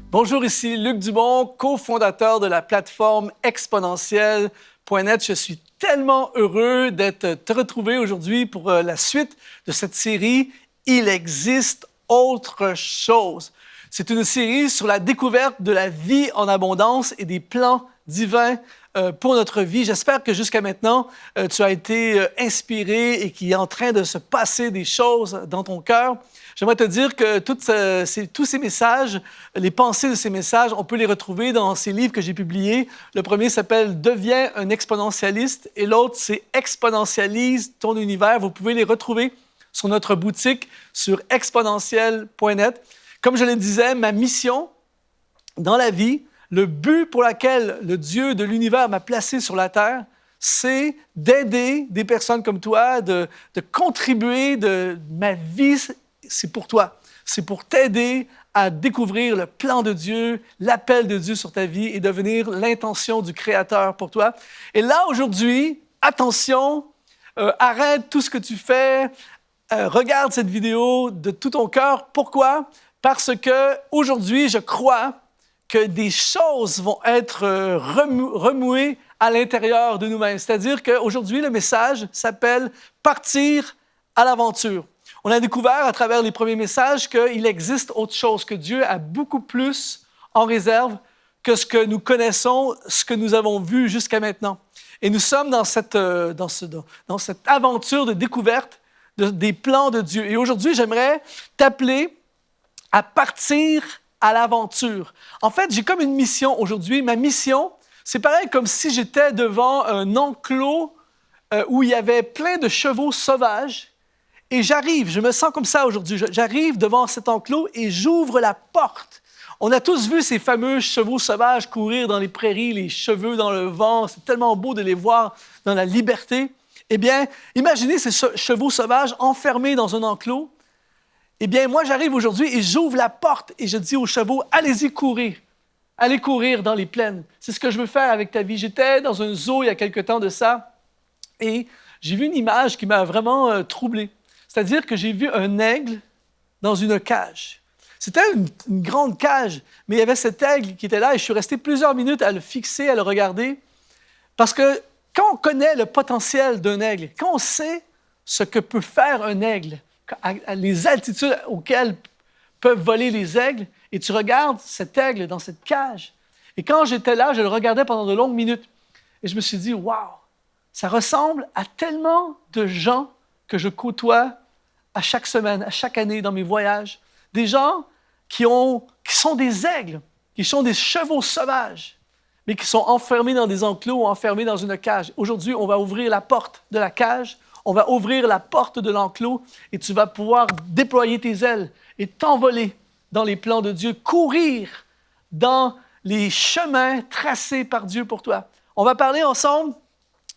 Bonjour, ici Luc Dubon, cofondateur de la plateforme exponentielle.net. Je suis tellement heureux d'être te retrouver aujourd'hui pour la suite de cette série « Il existe autre chose ». C'est une série sur la découverte de la vie en abondance et des plans divins pour notre vie. J'espère que jusqu'à maintenant, tu as été inspiré et qu'il est en train de se passer des choses dans ton cœur. J'aimerais te dire que tous ces messages, les pensées de ces messages, on peut les retrouver dans ces livres que j'ai publiés. Le premier s'appelle « Deviens un exponentialiste » et l'autre, c'est « Exponentialise ton univers ». Vous pouvez les retrouver sur notre boutique sur exponentielle.net. Comme je le disais, ma mission dans la vie, le but pour lequel le Dieu de l'univers m'a placé sur la terre, c'est d'aider des personnes comme toi, de contribuer de ma vie. C'est pour toi. C'est pour t'aider à découvrir le plan de Dieu, l'appel de Dieu sur ta vie et devenir l'intention du Créateur pour toi. Et là, aujourd'hui, attention, arrête tout ce que tu fais, regarde cette vidéo de tout ton cœur. Pourquoi? Parce qu'aujourd'hui, je crois que des choses vont être remouées à l'intérieur de nous-mêmes. C'est-à-dire qu'aujourd'hui, le message s'appelle « Partir à l'aventure ». On a découvert à travers les premiers messages qu'il existe autre chose, que Dieu a beaucoup plus en réserve que ce que nous connaissons, ce que nous avons vu jusqu'à maintenant. Et nous sommes dans cette aventure de découverte des plans de Dieu. Et aujourd'hui, j'aimerais t'appeler à partir à l'aventure. En fait, j'ai comme une mission aujourd'hui. Ma mission, c'est pareil comme si j'étais devant un enclos où il y avait plein de chevaux sauvages. Et j'arrive, je me sens comme ça aujourd'hui, j'arrive devant cet enclos et j'ouvre la porte. On a tous vu ces fameux chevaux sauvages courir dans les prairies, les cheveux dans le vent. C'est tellement beau de les voir dans la liberté. Eh bien, imaginez ces chevaux sauvages enfermés dans un enclos. Eh bien, moi, j'arrive aujourd'hui et j'ouvre la porte et je dis aux chevaux, allez-y courir. Allez courir dans les plaines. C'est ce que je veux faire avec ta vie. J'étais dans un zoo il y a quelque temps de ça et j'ai vu une image qui m'a vraiment troublé. C'est-à-dire que j'ai vu un aigle dans une cage. C'était une grande cage, mais il y avait cet aigle qui était là et je suis resté plusieurs minutes à le fixer, à le regarder. Parce que quand on connaît le potentiel d'un aigle, quand on sait ce que peut faire un aigle, les altitudes auxquelles peuvent voler les aigles, et tu regardes cet aigle dans cette cage. Et quand j'étais là, je le regardais pendant de longues minutes. Et je me suis dit, waouh, ça ressemble à tellement de gens que je côtoie à chaque semaine, à chaque année dans mes voyages. Des gens qui sont des aigles, qui sont des chevaux sauvages, mais qui sont enfermés dans des enclos ou enfermés dans une cage. Aujourd'hui, on va ouvrir la porte de la cage, on va ouvrir la porte de l'enclos et tu vas pouvoir déployer tes ailes et t'envoler dans les plans de Dieu, courir dans les chemins tracés par Dieu pour toi. On va parler ensemble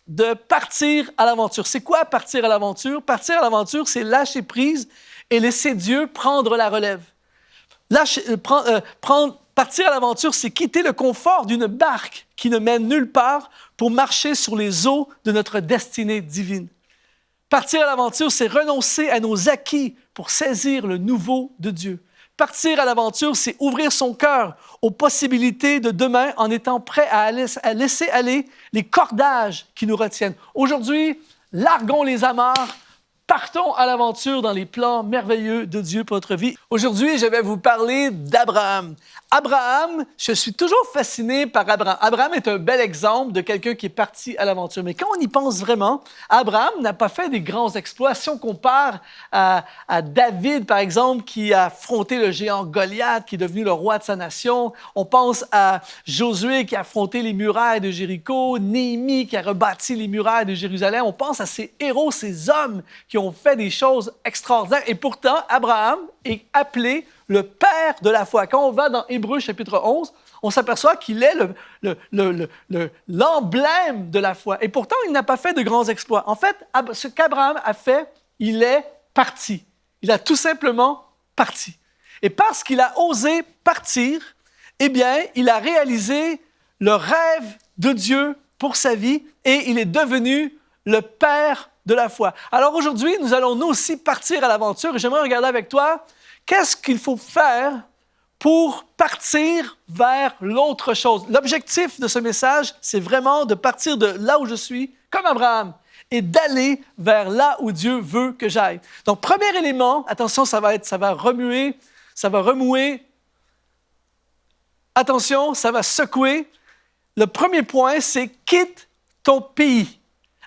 de partir à l'aventure. C'est quoi partir à l'aventure? Partir à l'aventure, c'est lâcher prise et laisser Dieu prendre la relève. Partir à l'aventure, c'est quitter le confort d'une barque qui ne mène nulle part pour marcher sur les eaux de notre destinée divine. Partir à l'aventure, c'est renoncer à nos acquis pour saisir le nouveau de Dieu. Partir à l'aventure, c'est ouvrir son cœur aux possibilités de demain en étant prêt à laisser aller les cordages qui nous retiennent. Aujourd'hui, larguons les amarres, partons à l'aventure dans les plans merveilleux de Dieu pour notre vie. Aujourd'hui, je vais vous parler d'Abraham. Abraham, je suis toujours fasciné par Abraham. Abraham est un bel exemple de quelqu'un qui est parti à l'aventure. Mais quand on y pense vraiment, Abraham n'a pas fait des grands exploits. Si on compare à David, par exemple, qui a affronté le géant Goliath, qui est devenu le roi de sa nation. On pense à Josué qui a affronté les murailles de Jéricho, Néhémie qui a rebâti les murailles de Jérusalem. On pense à ces héros, ces hommes qui ont fait des choses extraordinaires. Et pourtant, Abraham est appelé le père de la foi. Quand on va dans Hébreux chapitre 11, on s'aperçoit qu'il est l'emblème de la foi. Et pourtant, il n'a pas fait de grands exploits. En fait, ce qu'Abraham a fait, il est parti. Il a tout simplement parti. Et parce qu'il a osé partir, eh bien, il a réalisé le rêve de Dieu pour sa vie et il est devenu le père de la foi. Alors aujourd'hui, nous allons nous aussi partir à l'aventure et j'aimerais regarder avec toi qu'est-ce qu'il faut faire pour partir vers l'autre chose. L'objectif de ce message, c'est vraiment de partir de là où je suis, comme Abraham, et d'aller vers là où Dieu veut que j'aille. Donc, premier élément, attention, ça va remuer, attention, ça va secouer. Le premier point, c'est quitte ton pays.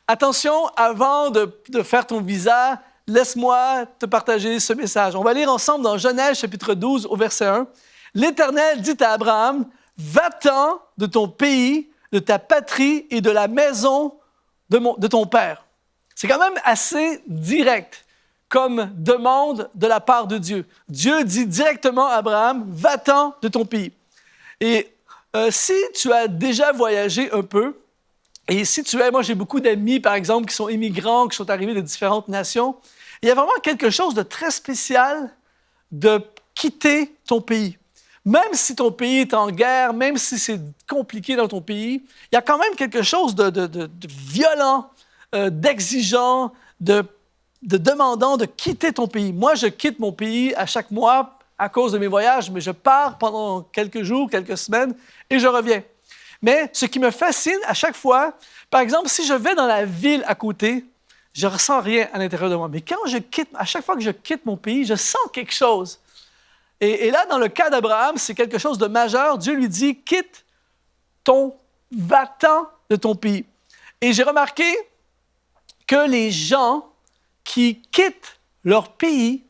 Attention, avant de faire ton visa, laisse-moi te partager ce message. On va lire ensemble dans Genèse chapitre 12 au verset 1. L'Éternel dit à Abraham, « Va-t'en de ton pays, de ta patrie et de la maison de ton père. » C'est quand même assez direct comme demande de la part de Dieu. Dieu dit directement à Abraham, « Va-t'en de ton pays. » Et si tu as déjà voyagé un peu, et si moi j'ai beaucoup d'amis, par exemple, qui sont immigrants, qui sont arrivés de différentes nations, il y a vraiment quelque chose de très spécial de quitter ton pays. Même si ton pays est en guerre, même si c'est compliqué dans ton pays, il y a quand même quelque chose de violent, d'exigeant, de demandant de quitter ton pays. Moi, je quitte mon pays à chaque mois à cause de mes voyages, mais je pars pendant quelques jours, quelques semaines, et je reviens. Mais ce qui me fascine à chaque fois, par exemple, si je vais dans la ville à côté, je ne ressens rien à l'intérieur de moi. Mais à chaque fois que je quitte mon pays, je sens quelque chose. Et là, dans le cas d'Abraham, c'est quelque chose de majeur. Dieu lui dit, va-t'en de ton pays. Et j'ai remarqué que les gens qui quittent leur pays,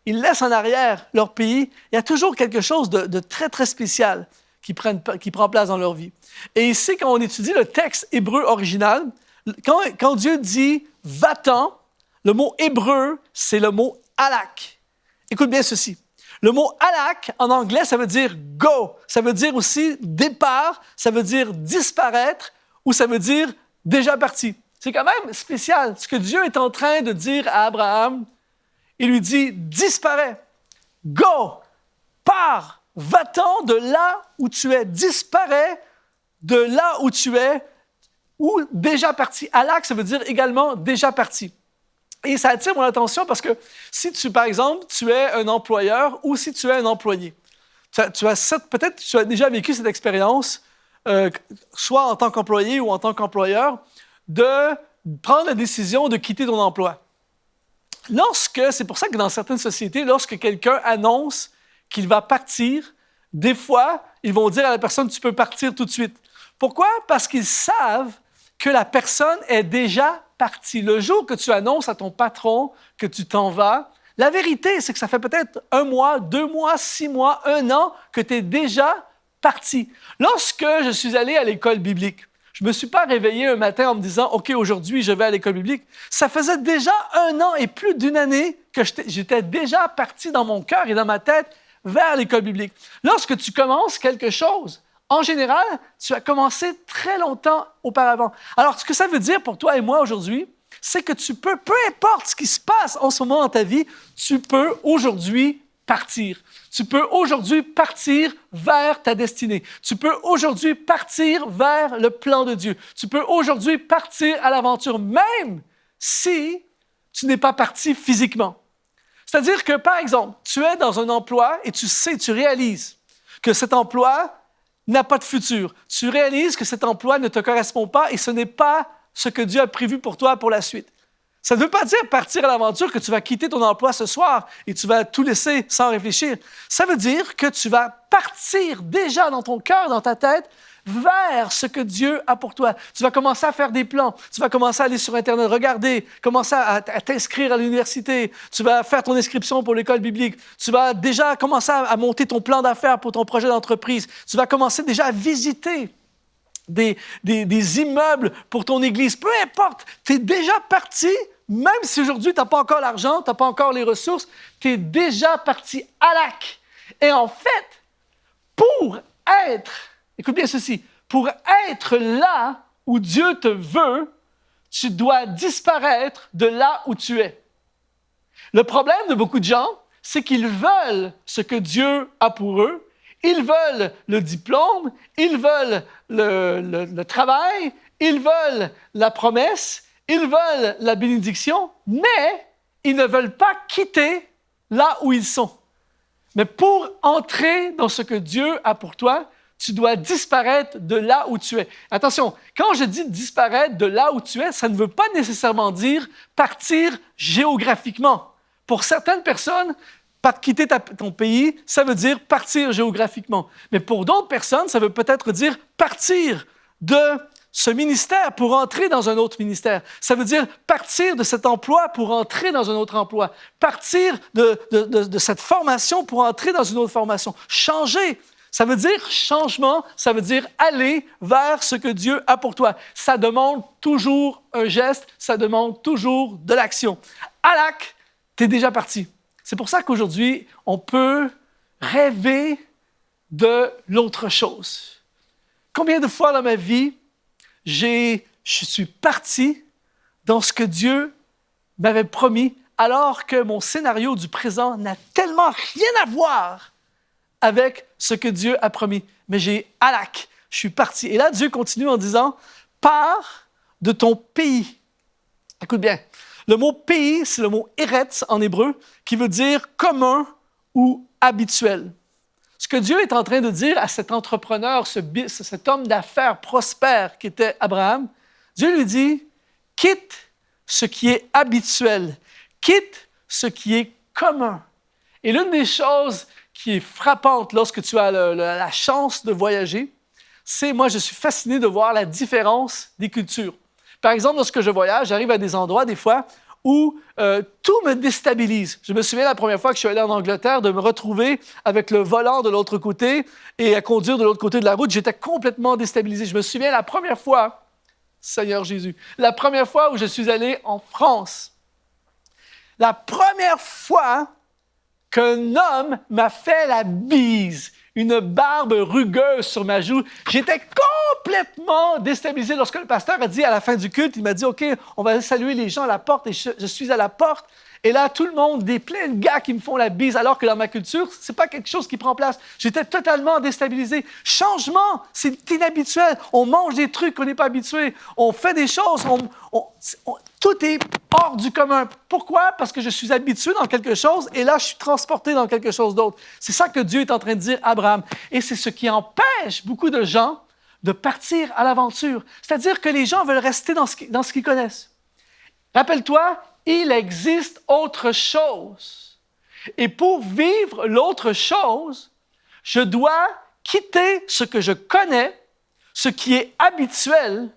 ils laissent en arrière leur pays, il y a toujours quelque chose de très, très spécial qui prend place dans leur vie. Et ici, quand on étudie le texte hébreu original, quand Dieu dit « va-t'en », le mot hébreu, c'est le mot « halak ». Écoute bien ceci. Le mot « halak », en anglais, ça veut dire « go ». Ça veut dire aussi « départ », ça veut dire « disparaître » ou ça veut dire « déjà parti ». C'est quand même spécial. Ce que Dieu est en train de dire à Abraham, il lui dit « disparais, go, pars, va-t'en de là où tu es, disparais de là où tu es, ou déjà parti. » Halak, ça veut dire également « déjà parti ». Et ça attire mon attention parce que si par exemple, tu es un employeur ou si tu es un employé, peut-être que tu as déjà vécu cette expérience, soit en tant qu'employé ou en tant qu'employeur, de prendre la décision de quitter ton emploi. C'est pour ça que dans certaines sociétés, lorsque quelqu'un annonce qu'il va partir, des fois, ils vont dire à la personne « tu peux partir tout de suite ». Pourquoi? Parce qu'ils savent que la personne est déjà partie. Le jour que tu annonces à ton patron que tu t'en vas, la vérité, c'est que ça fait peut-être 1 mois, 2 mois, 6 mois, 1 an que tu es déjà parti. Lorsque je suis allé à l'école biblique, je ne me suis pas réveillé un matin en me disant « OK, aujourd'hui, je vais à l'école biblique ». Ça faisait déjà 1 an et plus d'1 année que j'étais déjà parti dans mon cœur et dans ma tête vers l'école biblique. Lorsque tu commences quelque chose, en général, tu as commencé très longtemps auparavant. Alors, ce que ça veut dire pour toi et moi aujourd'hui, c'est que tu peux, peu importe ce qui se passe en ce moment dans ta vie, tu peux aujourd'hui partir. Tu peux aujourd'hui partir vers ta destinée. Tu peux aujourd'hui partir vers le plan de Dieu. Tu peux aujourd'hui partir à l'aventure, même si tu n'es pas parti physiquement. C'est-à-dire que, par exemple, tu es dans un emploi et tu réalises que cet emploi n'a pas de futur. Tu réalises que cet emploi ne te correspond pas et ce n'est pas ce que Dieu a prévu pour toi pour la suite. Ça ne veut pas dire partir à l'aventure que tu vas quitter ton emploi ce soir et tu vas tout laisser sans réfléchir. Ça veut dire que tu vas partir déjà dans ton cœur, dans ta tête, vers ce que Dieu a pour toi. Tu vas commencer à faire des plans, tu vas commencer à aller sur Internet, regarder, commencer à t'inscrire à l'université, tu vas faire ton inscription pour l'école biblique, tu vas déjà commencer à monter ton plan d'affaires pour ton projet d'entreprise, tu vas commencer déjà à visiter des immeubles pour ton église. Peu importe, tu es déjà parti, même si aujourd'hui tu n'as pas encore l'argent, tu n'as pas encore les ressources, tu es déjà parti à lac. Et en fait, écoute bien ceci, pour être là où Dieu te veut, tu dois disparaître de là où tu es. Le problème de beaucoup de gens, c'est qu'ils veulent ce que Dieu a pour eux ils veulent le diplôme, ils veulent le travail, ils veulent la promesse, ils veulent la bénédiction, mais ils ne veulent pas quitter là où ils sont. Mais pour entrer dans ce que Dieu a pour toi, tu dois disparaître de là où tu es. Attention, quand je dis disparaître de là où tu es, ça ne veut pas nécessairement dire partir géographiquement. Pour certaines personnes, quitter ton pays, ça veut dire partir géographiquement. Mais pour d'autres personnes, ça veut peut-être dire partir de ce ministère pour entrer dans un autre ministère. Ça veut dire partir de cet emploi pour entrer dans un autre emploi. Partir de cette formation pour entrer dans une autre formation. Changer, ça veut dire changement, ça veut dire aller vers ce que Dieu a pour toi. Ça demande toujours un geste, ça demande toujours de l'action. Halak, tu es déjà parti. C'est pour ça qu'aujourd'hui, on peut rêver de l'autre chose. Combien de fois dans ma vie, je suis parti dans ce que Dieu m'avait promis, alors que mon scénario du présent n'a tellement rien à voir avec ce que Dieu a promis. Mais halak, je suis parti. Et là, Dieu continue en disant, pars de ton pays. Écoute bien, le mot pays, c'est le mot eretz en hébreu, qui veut dire commun ou habituel. Ce que Dieu est en train de dire à cet entrepreneur, cet homme d'affaires prospère qui était Abraham, Dieu lui dit, quitte ce qui est habituel, quitte ce qui est commun. Et l'une des choses qui est frappante lorsque tu as la chance de voyager, c'est, moi, je suis fasciné de voir la différence des cultures. Par exemple, lorsque je voyage, j'arrive à des endroits, des fois, où tout me déstabilise. Je me souviens la première fois que je suis allé en Angleterre de me retrouver avec le volant de l'autre côté et à conduire de l'autre côté de la route. J'étais complètement déstabilisé. Je me souviens la première fois, Seigneur Jésus, la première fois où je suis allé en France. La première fois qu'un homme m'a fait la bise, une barbe rugueuse sur ma joue. J'étais complètement déstabilisé lorsque le pasteur a dit à la fin du culte, il m'a dit, OK, on va saluer les gens à la porte, et je suis à la porte, et là, tout le monde, plein de gars qui me font la bise, alors que dans ma culture, c'est pas quelque chose qui prend place. J'étais totalement déstabilisé. Changement, c'est inhabituel. On mange des trucs qu'on n'est pas habitué. On fait des choses, tout est hors du commun. Pourquoi? Parce que je suis habitué dans quelque chose et là, je suis transporté dans quelque chose d'autre. C'est ça que Dieu est en train de dire à Abraham. Et c'est ce qui empêche beaucoup de gens de partir à l'aventure. C'est-à-dire que les gens veulent rester dans ce qu'ils connaissent. Rappelle-toi, il existe autre chose. Et pour vivre l'autre chose, je dois quitter ce que je connais, ce qui est habituel,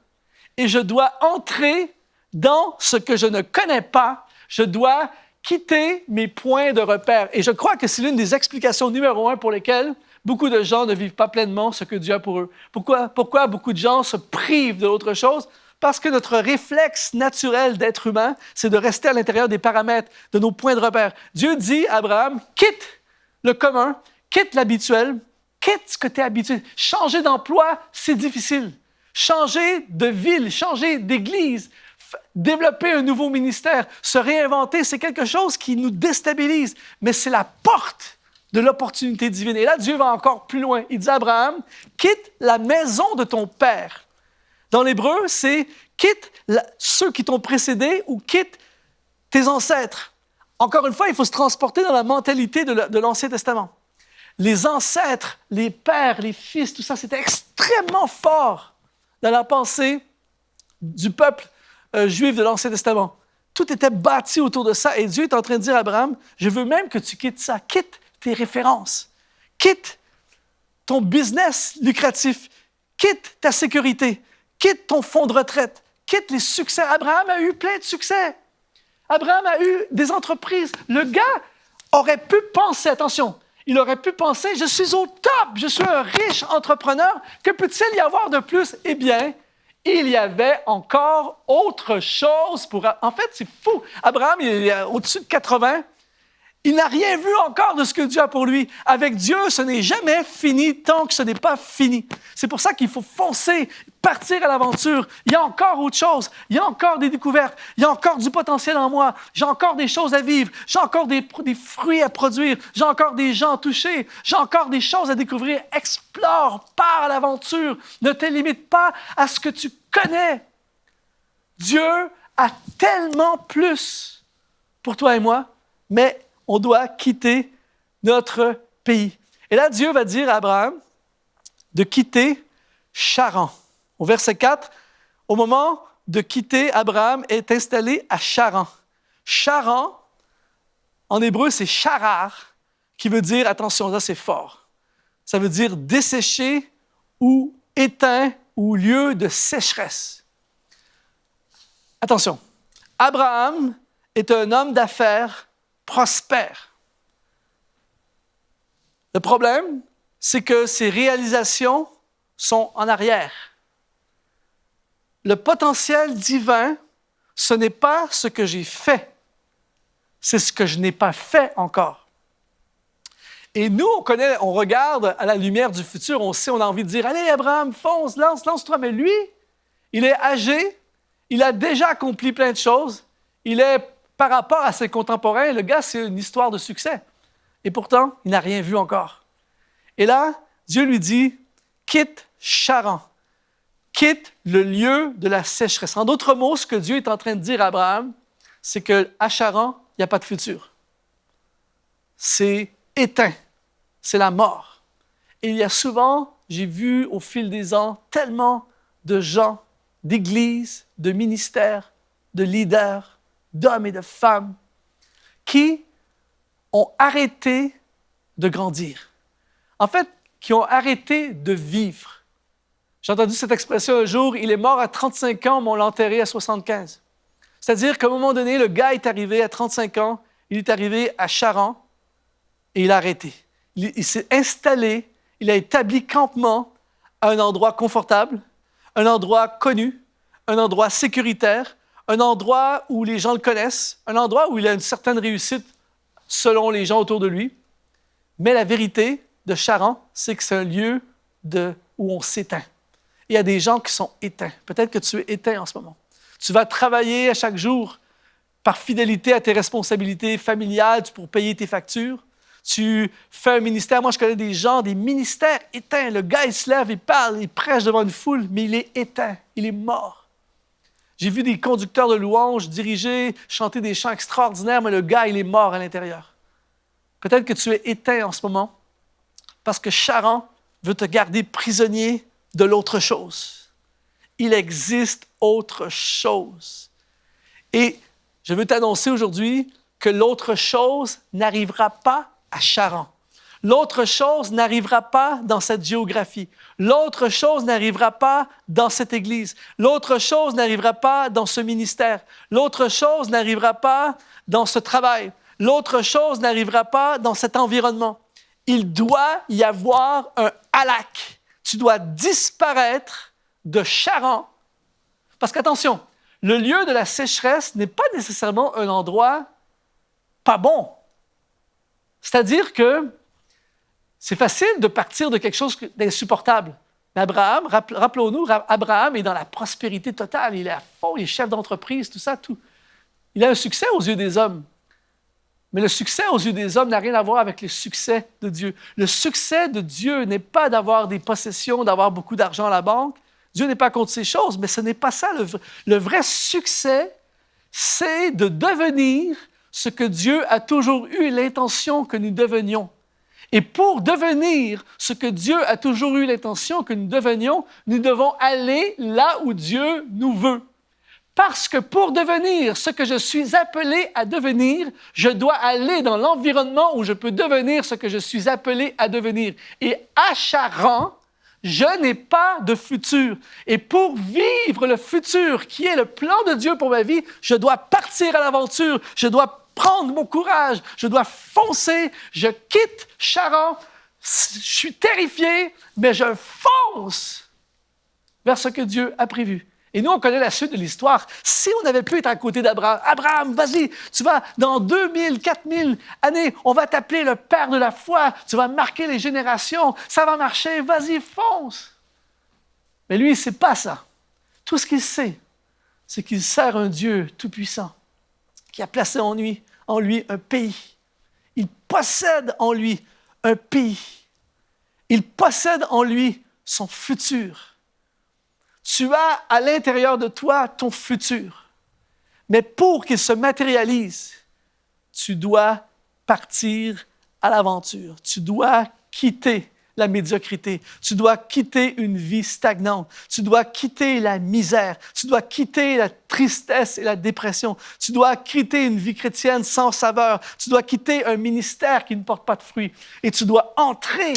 et je dois entrer dans ce que je ne connais pas. Je dois quitter mes points de repère. Et je crois que c'est l'une des explications numéro 1 pour lesquelles beaucoup de gens ne vivent pas pleinement ce que Dieu a pour eux. Pourquoi beaucoup de gens se privent de l'autre chose? Parce que notre réflexe naturel d'être humain, c'est de rester à l'intérieur des paramètres, de nos points de repère. Dieu dit à Abraham, quitte le commun, quitte l'habituel, quitte ce que tu es habitué. Changer d'emploi, c'est difficile. Changer de ville, changer d'église, développer un nouveau ministère, se réinventer, c'est quelque chose qui nous déstabilise, mais c'est la porte de l'opportunité divine. Et là, Dieu va encore plus loin. Il dit à Abraham, quitte la maison de ton père. Dans l'hébreu, c'est quitte ceux qui t'ont précédé ou quitte tes ancêtres. Encore une fois, il faut se transporter dans la mentalité de l'Ancien Testament. Les ancêtres, les pères, les fils, tout ça, c'était extrêmement fort dans la pensée du peuple juif de l'Ancien Testament. Tout était bâti autour de ça et Dieu est en train de dire à Abraham, je veux même que tu quittes ça, quitte tes références, quitte ton business lucratif, quitte ta sécurité, quitte ton fonds de retraite, quitte les succès. Abraham a eu plein de succès. Abraham a eu des entreprises. Le gars aurait pu penser, attention, il aurait pu penser, je suis au top, je suis un riche entrepreneur, que peut-il y avoir de plus? Eh bien, il y avait encore autre chose pour... En fait, c'est fou. Abraham, il est au-dessus de 80 Il n'a rien vu encore de ce que Dieu a pour lui. Avec Dieu, ce n'est jamais fini tant que ce n'est pas fini. C'est pour ça qu'il faut foncer, partir à l'aventure. Il y a encore autre chose. Il y a encore des découvertes. Il y a encore du potentiel en moi. J'ai encore des choses à vivre. J'ai encore des fruits à produire. J'ai encore des gens à toucher. J'ai encore des choses à découvrir. Explore, pars à l'aventure. Ne te limite pas à ce que tu connais. Dieu a tellement plus pour toi et moi, mais on doit quitter notre pays. Et là, Dieu va dire à Abraham de quitter Charan. Au verset 4, au moment de quitter, Abraham est installé à Charan. Charan, en hébreu, c'est charar, qui veut dire, attention, là c'est fort, ça veut dire desséché ou éteint ou lieu de sécheresse. Attention, Abraham est un homme d'affaires prospère. Le problème, c'est que ses réalisations sont en arrière. Le potentiel divin, ce n'est pas ce que j'ai fait, c'est ce que je n'ai pas fait encore. Et nous, on regarde à la lumière du futur, on sait, on a envie de dire, allez Abraham, fonce, lance-toi. Mais lui, il est âgé, il a déjà accompli plein de choses, il est par rapport à ses contemporains, le gars, c'est une histoire de succès. Et pourtant, il n'a rien vu encore. Et là, Dieu lui dit, quitte Charan, quitte le lieu de la sécheresse. En d'autres mots, ce que Dieu est en train de dire à Abraham, c'est qu'à Charan, il n'y a pas de futur. C'est éteint, c'est la mort. Et il y a souvent, j'ai vu au fil des ans, tellement de gens, d'églises, de ministères, de leaders, d'hommes et de femmes qui ont arrêté de grandir. En fait, qui ont arrêté de vivre. J'ai entendu cette expression un jour, il est mort à 35 ans, mais on l'a enterré à 75. C'est-à-dire qu'à un moment donné, le gars est arrivé à 35 ans, il est arrivé à Charan et il a arrêté. Il s'est installé, il a établi campement à un endroit confortable, un endroit connu, un endroit sécuritaire, un endroit où les gens le connaissent, un endroit où il a une certaine réussite selon les gens autour de lui. Mais la vérité de Charan, c'est que c'est un lieu où on s'éteint. Et il y a des gens qui sont éteints. Peut-être que tu es éteint en ce moment. Tu vas travailler à chaque jour par fidélité à tes responsabilités familiales pour payer tes factures. Tu fais un ministère. Moi, je connais des gens, des ministères éteints. Le gars, il se lève, il parle, il prêche devant une foule, mais il est éteint, il est mort. J'ai vu des conducteurs de louanges diriger, chanter des chants extraordinaires, mais le gars, il est mort à l'intérieur. Peut-être que tu es éteint en ce moment parce que Charan veut te garder prisonnier de l'autre chose. Il existe autre chose. Et je veux t'annoncer aujourd'hui que l'autre chose n'arrivera pas à Charan. L'autre chose n'arrivera pas dans cette géographie. L'autre chose n'arrivera pas dans cette église. L'autre chose n'arrivera pas dans ce ministère. L'autre chose n'arrivera pas dans ce travail. L'autre chose n'arrivera pas dans cet environnement. Il doit y avoir un halak. Tu dois disparaître de Charan. Parce qu'attention, le lieu de la sécheresse n'est pas nécessairement un endroit pas bon. C'est-à-dire que c'est facile de partir de quelque chose d'insupportable. Mais Abraham, rappelons-nous, Abraham est dans la prospérité totale. Il est à fond, il est chef d'entreprise, tout ça, tout. Il a un succès aux yeux des hommes. Mais le succès aux yeux des hommes n'a rien à voir avec le succès de Dieu. Le succès de Dieu n'est pas d'avoir des possessions, d'avoir beaucoup d'argent à la banque. Dieu n'est pas contre ces choses, mais ce n'est pas ça. Le vrai succès, c'est de devenir ce que Dieu a toujours eu l'intention que nous devenions. Et pour devenir ce que Dieu a toujours eu l'intention que nous devenions, nous devons aller là où Dieu nous veut. Parce que pour devenir ce que je suis appelé à devenir, je dois aller dans l'environnement où je peux devenir ce que je suis appelé à devenir. Et à Charan, je n'ai pas de futur. Et pour vivre le futur qui est le plan de Dieu pour ma vie, je dois partir à l'aventure, je dois prendre mon courage, je dois foncer, je quitte Charan, je suis terrifié, mais je fonce vers ce que Dieu a prévu. Et nous, on connaît la suite de l'histoire. Si on avait pu être à côté d'Abraham, Abraham, vas-y, tu vas, dans 2000, 4000 années, on va t'appeler le père de la foi, tu vas marquer les générations, ça va marcher, vas-y, fonce. Mais lui, il ne sait pas ça. Tout ce qu'il sait, c'est qu'il sert un Dieu tout-puissant qui a placé en lui un pays. Il possède en lui un pays. Il possède en lui son futur. Tu as à l'intérieur de toi ton futur. Mais pour qu'il se matérialise, tu dois partir à l'aventure. Tu dois quitter la médiocrité. Tu dois quitter une vie stagnante. Tu dois quitter la misère. Tu dois quitter la tristesse et la dépression. Tu dois quitter une vie chrétienne sans saveur. Tu dois quitter un ministère qui ne porte pas de fruits. Et tu dois entrer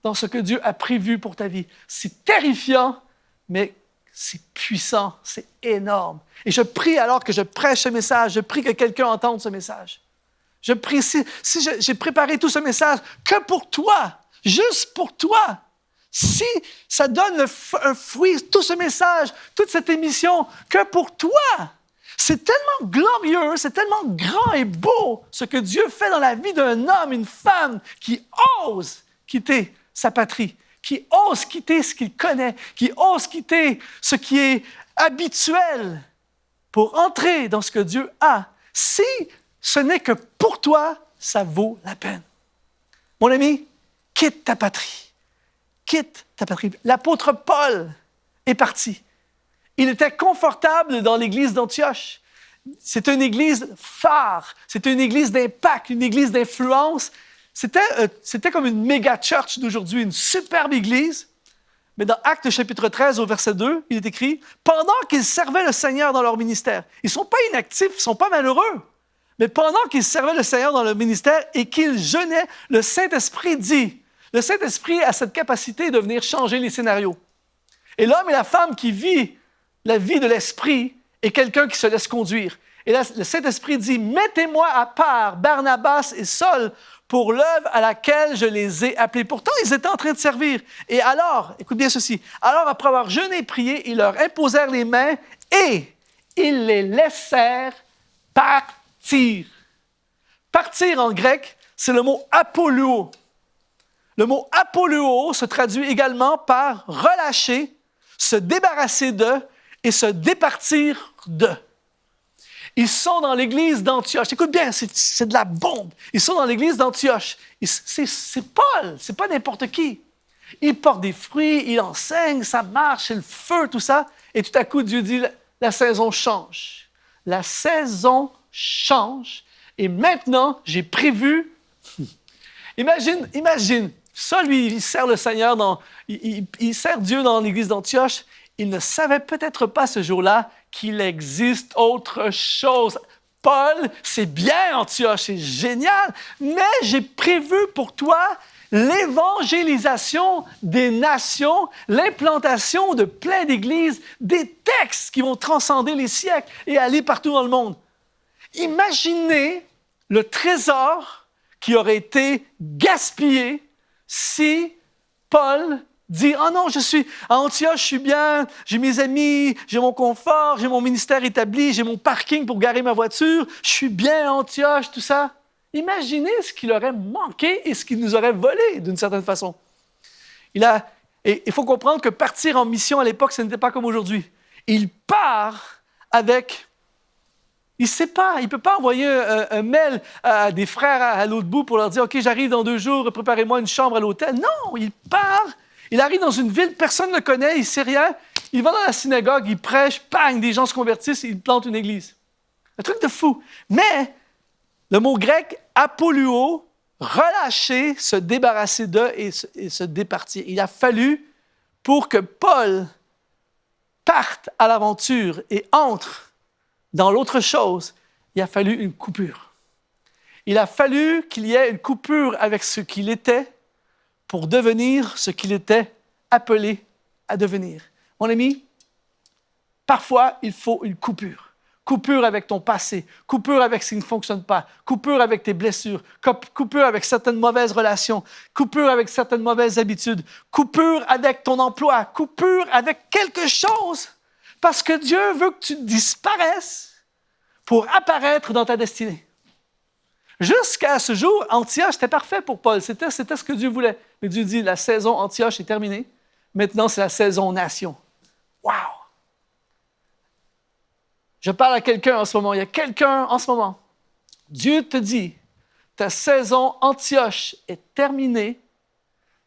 dans ce que Dieu a prévu pour ta vie. C'est terrifiant, mais c'est puissant, c'est énorme. Et je prie alors que je prêche ce message, je prie que quelqu'un entende ce message. Je prie, si j'ai préparé tout ce message que pour toi, juste pour toi, si ça donne un fruit, tout ce message, toute cette émission, que pour toi, c'est tellement glorieux, c'est tellement grand et beau ce que Dieu fait dans la vie d'un homme, une femme qui ose quitter sa patrie, qui ose quitter ce qu'il connaît, qui ose quitter ce qui est habituel pour entrer dans ce que Dieu a. Si ce n'est que pour toi, ça vaut la peine. Mon ami, quitte ta patrie. Quitte ta patrie. L'apôtre Paul est parti. Il était confortable dans l'église d'Antioche. C'est une église phare, c'est une église d'impact, une église d'influence. C'était comme une méga church d'aujourd'hui, une superbe église. Mais dans Actes chapitre 13 au verset 2, il est écrit « Pendant qu'ils servaient le Seigneur dans leur ministère », ils ne sont pas inactifs, ils ne sont pas malheureux, mais pendant qu'ils servaient le Seigneur dans leur ministère et qu'ils jeûnaient, le Saint-Esprit dit, le Saint-Esprit a cette capacité de venir changer les scénarios. Et l'homme et la femme qui vit la vie de l'Esprit est quelqu'un qui se laisse conduire. Et là, le Saint-Esprit dit « Mettez-moi à part Barnabas et Saul pour l'œuvre à laquelle je les ai appelés. » Pourtant, ils étaient en train de servir. Et alors, écoute bien ceci, alors après avoir jeûné et prié, ils leur imposèrent les mains et ils les laissèrent partir. Partir en grec, c'est le mot apoluo. Le mot apoluo se traduit également par relâcher, se débarrasser de et se départir de. Ils sont dans l'église d'Antioche. Écoute bien, c'est de la bombe. Ils sont dans l'église d'Antioche. C'est Paul, c'est pas n'importe qui. Il porte des fruits, il enseigne, ça marche, c'est le feu, tout ça. Et tout à coup, Dieu dit, la saison change. La saison change. Et maintenant, j'ai prévu... Imagine, ça, lui, il sert le Seigneur, il sert Dieu dans l'église d'Antioche. Il ne savait peut-être pas ce jour-là qu'il existe autre chose. Paul, c'est bien Antioche, c'est génial, mais j'ai prévu pour toi l'évangélisation des nations, l'implantation de plein d'églises, des textes qui vont transcender les siècles et aller partout dans le monde. Imaginez le trésor qui aurait été gaspillé si Paul dit « Ah non, je suis à Antioche, je suis bien, j'ai mes amis, j'ai mon confort, j'ai mon ministère établi, j'ai mon parking pour garer ma voiture, je suis bien à Antioche, tout ça. » Imaginez ce qu'il aurait manqué et ce qu'il nous aurait volé d'une certaine façon. Et il faut comprendre que partir en mission à l'époque, ce n'était pas comme aujourd'hui. Il part avec... Il ne sait pas, il ne peut pas envoyer un mail à des frères à l'autre bout pour leur dire « OK, j'arrive dans 2 jours, préparez-moi une chambre à l'hôtel. » Non, il part. Il arrive dans une ville, personne ne le connaît, il ne sait rien. Il va dans la synagogue, il prêche, bang, des gens se convertissent, il plante une église. Un truc de fou. Mais le mot grec « apoluo », relâcher, se débarrasser d'eux et se départir. Il a fallu, pour que Paul parte à l'aventure et entre dans l'autre chose, il a fallu une coupure. Il a fallu qu'il y ait une coupure avec ce qu'il était pour devenir ce qu'il était appelé à devenir. Mon ami, parfois, il faut une coupure. Coupure avec ton passé, coupure avec ce qui ne fonctionne pas, coupure avec tes blessures, coupure avec certaines mauvaises relations, coupure avec certaines mauvaises habitudes, coupure avec ton emploi, coupure avec quelque chose Parce que Dieu veut que tu disparaisses pour apparaître dans ta destinée. Jusqu'à ce jour, Antioche était parfait pour Paul. C'était ce que Dieu voulait. Mais Dieu dit, la saison Antioche est terminée. Maintenant, c'est la saison nation. Wow! Je parle à quelqu'un en ce moment. Il y a quelqu'un en ce moment. Dieu te dit, ta saison Antioche est terminée.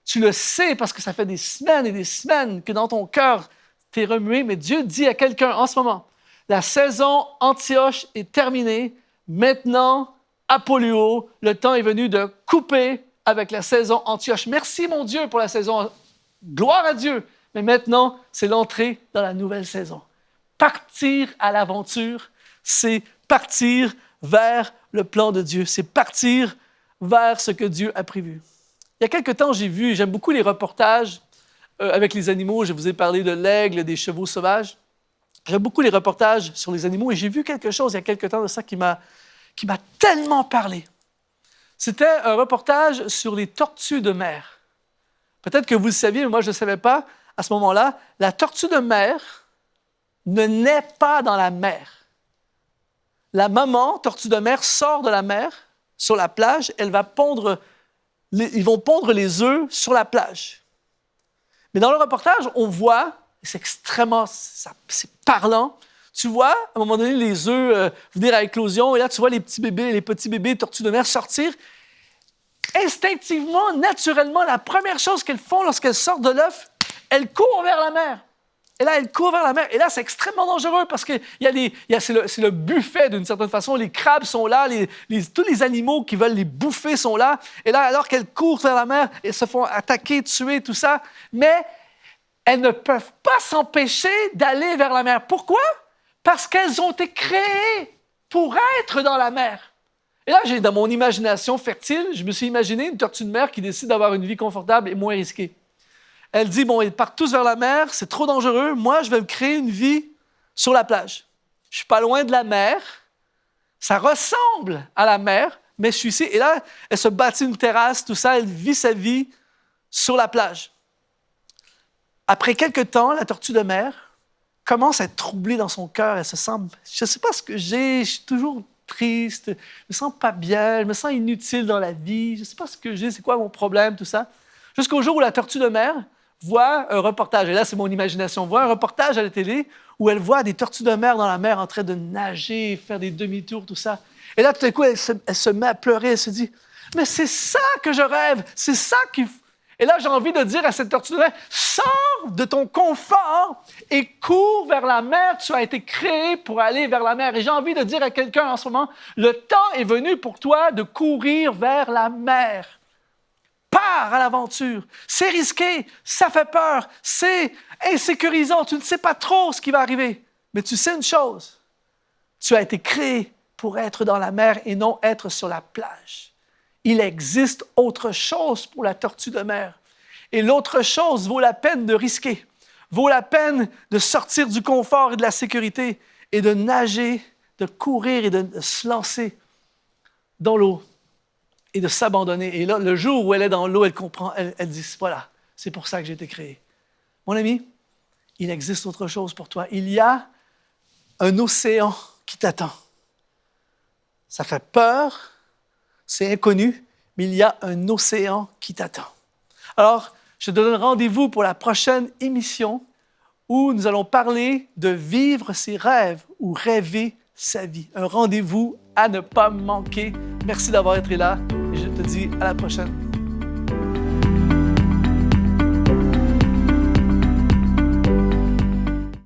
Tu le sais parce que ça fait des semaines et des semaines que dans ton cœur, tu es remué. Mais Dieu dit à quelqu'un en ce moment, la saison Antioche est terminée. Maintenant, Apolluo, le temps est venu de couper avec la saison Antioche. Merci, mon Dieu, pour la saison. Gloire à Dieu. Mais maintenant, c'est l'entrée dans la nouvelle saison. Partir à l'aventure, c'est partir vers le plan de Dieu. C'est partir vers ce que Dieu a prévu. Il y a quelque temps, j'aime beaucoup les reportages avec les animaux. Je vous ai parlé de l'aigle, des chevaux sauvages. J'aime beaucoup les reportages sur les animaux et j'ai vu quelque chose il y a quelque temps de ça qui m'a tellement parlé. C'était un reportage sur les tortues de mer. Peut-être que vous le saviez, mais moi je ne le savais pas à ce moment-là. La tortue de mer ne naît pas dans la mer. La maman tortue de mer sort de la mer sur la plage. Ils vont pondre les œufs sur la plage. Mais dans le reportage, on voit, c'est c'est parlant, tu vois, à un moment donné, les œufs venir à éclosion, et là, tu vois les petits bébés tortues de mer sortir. Instinctivement, naturellement, la première chose qu'elles font lorsqu'elles sortent de l'œuf, elles courent vers la mer. Et là, elles courent vers la mer. Et là, c'est extrêmement dangereux parce que c'est le buffet d'une certaine façon. Les crabes sont là, tous les animaux qui veulent les bouffer sont là. Et là, alors qu'elles courent vers la mer, elles se font attaquer, tuer, tout ça. Mais elles ne peuvent pas s'empêcher d'aller vers la mer. Pourquoi? Parce qu'elles ont été créées pour être dans la mer. Et là, dans mon imagination fertile, je me suis imaginé une tortue de mer qui décide d'avoir une vie confortable et moins risquée. Elle dit, bon, ils partent tous vers la mer, c'est trop dangereux. Moi, je vais me créer une vie sur la plage. Je suis pas loin de la mer. Ça ressemble à la mer, mais je suis ici. Et là, elle se bâtit une terrasse, tout ça. Elle vit sa vie sur la plage. Après quelques temps, la tortue de mer commence à être troublée dans son cœur. Elle se sent, je ne sais pas ce que j'ai, je suis toujours triste, je me sens pas bien, je me sens inutile dans la vie, je ne sais pas ce que j'ai, c'est quoi mon problème, tout ça. Jusqu'au jour où la tortue de mer voit un reportage, et là c'est mon imagination, voit un reportage à la télé où elle voit des tortues de mer dans la mer en train de nager, faire des demi-tours, tout ça. Et là tout à coup, elle se met à pleurer, elle se dit « Mais c'est ça que je rêve, c'est ça qu'il faut. » Et là, j'ai envie de dire à cette tortue de mer, sors de ton confort et cours vers la mer. Tu as été créé pour aller vers la mer. Et j'ai envie de dire à quelqu'un en ce moment, le temps est venu pour toi de courir vers la mer. Pars à l'aventure. C'est risqué, ça fait peur, c'est insécurisant. Tu ne sais pas trop ce qui va arriver. Mais tu sais une chose, tu as été créé pour être dans la mer et non être sur la plage. Il existe autre chose pour la tortue de mer. Et l'autre chose vaut la peine de risquer, vaut la peine de sortir du confort et de la sécurité et de nager, de courir et de se lancer dans l'eau et de s'abandonner. Et là, le jour où elle est dans l'eau, elle comprend, elle dit, voilà, c'est pour ça que j'ai été créé. Mon ami, il existe autre chose pour toi. Il y a un océan qui t'attend. Ça fait peur, c'est inconnu, mais il y a un océan qui t'attend. Alors, je te donne rendez-vous pour la prochaine émission où nous allons parler de vivre ses rêves ou rêver sa vie. Un rendez-vous à ne pas manquer. Merci d'avoir été là et je te dis à la prochaine.